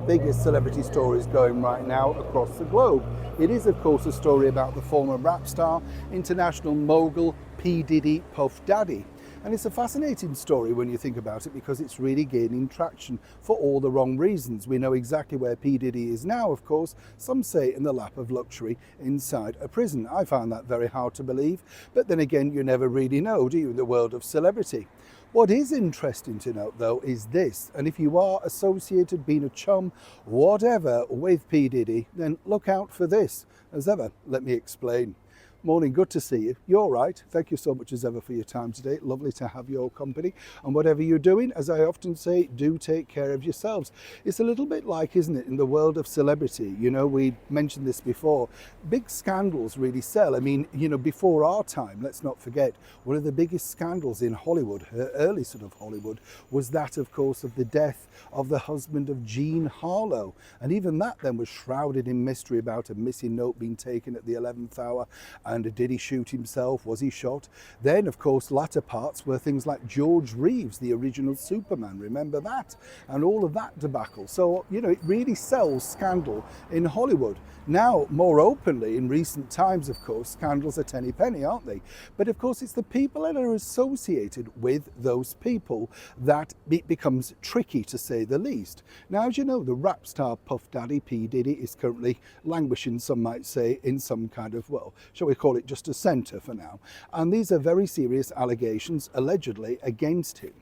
biggest celebrity stories going right now across the globe. It is, of course, a story about the former rap star, international mogul P. Diddy, Puff Daddy. And it's a fascinating story when you think about it, because it's really gaining traction for all the wrong reasons. We know exactly where P. Diddy is now, of course. Some say in the lap of luxury inside a prison. I find that very hard to believe. But then again, you never really know, do you, in the world of celebrity? What is interesting to note, though, is this. And if you are associated, being a chum, whatever, with P. Diddy, then look out for this. As ever, let me explain. Morning, good to see you. You're right. Thank you so much as ever for your time today. Lovely to have your company. And whatever you're doing, as I often say, do take care of yourselves. It's a little bit like, isn't it, in the world of celebrity? You know, we mentioned this before. Big scandals really sell. I mean, you know, before our time, let's not forget, one of the biggest scandals in Hollywood, early sort of Hollywood, was that, of course, of the death of the husband of Jean Harlow. And even that then was shrouded in mystery about a missing note being taken at the 11th hour. And did he shoot himself? Was he shot? Then, of course, latter parts were things like George Reeves, the original Superman. Remember that? And all of that debacle. So, you know, it really sells scandal in Hollywood. Now, more openly, in recent times, of course, scandals are tenny penny, aren't they? But of course, it's the people that are associated with those people that it becomes tricky, to say the least. Now, as you know, the rap star Puff Daddy, P. Diddy, is currently languishing, some might say, in some kind of, well, shall we call it just a centre for now. And these are very serious allegations, allegedly, against him.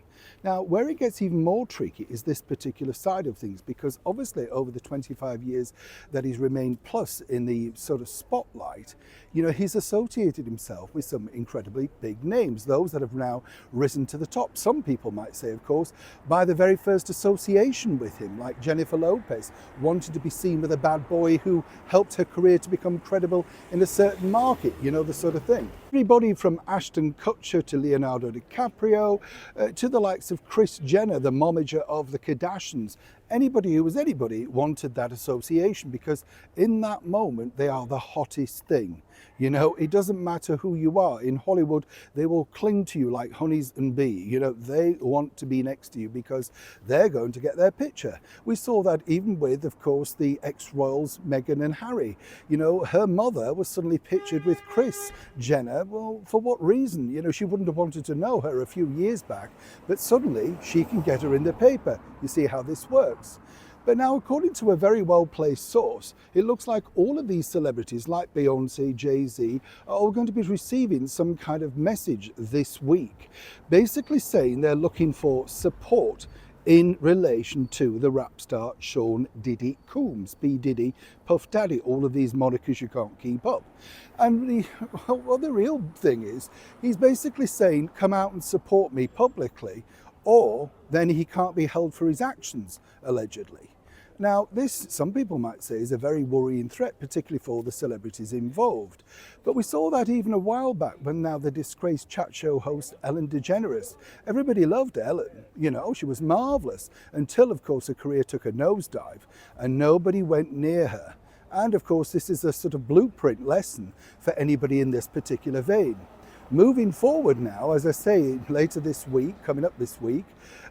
Now, where it gets even more tricky is this particular side of things, because obviously over the 25 years that he's remained plus in the sort of spotlight, you know, he's associated himself with some incredibly big names, those that have now risen to the top. Some people might say, of course, by the very first association with him, like Jennifer Lopez, wanted to be seen with a bad boy who helped her career to become credible in a certain market, you know, the sort of thing. Everybody from Ashton Kutcher to Leonardo DiCaprio, to the likes of Kris Jenner, the momager of the Kardashians. Anybody who was anybody wanted that association, because in that moment they are the hottest thing. You know, it doesn't matter who you are. In Hollywood, they will cling to you like honeys and bee. You know, they want to be next to you because they're going to get their picture. We saw that even with, of course, the ex-royals Meghan and Harry. You know, her mother was suddenly pictured with Kris Jenner. Well, for what reason? You know, she wouldn't have wanted to know her a few years back, but suddenly she can get her in the paper. You see how this works. But now, according to a very well-placed source, it looks like all of these celebrities, like Beyonce, Jay-Z, are all going to be receiving some kind of message this week, basically saying they're looking for support in relation to the rap star Sean Diddy Combs, P. Diddy, Puff Daddy, all of these monikers you can't keep up. And the real thing is, he's basically saying, come out and support me publicly, or then he can't be held for his actions, allegedly. Now, this, some people might say, is a very worrying threat, particularly for the celebrities involved. But we saw that even a while back when now the disgraced chat show host Ellen DeGeneres. Everybody loved Ellen, you know, she was marvellous, until, of course, her career took a nosedive and nobody went near her. And, of course, this is a sort of blueprint lesson for anybody in this particular vein. Moving forward now, as I say, later this week, coming up this week,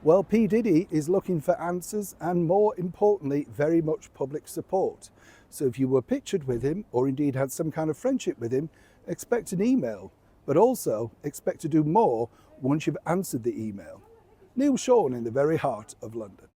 well, P. Diddy is looking for answers and, more importantly, very much public support. So if you were pictured with him, or indeed had some kind of friendship with him, expect an email, but also expect to do more once you've answered the email. Neil Sean in the very heart of London.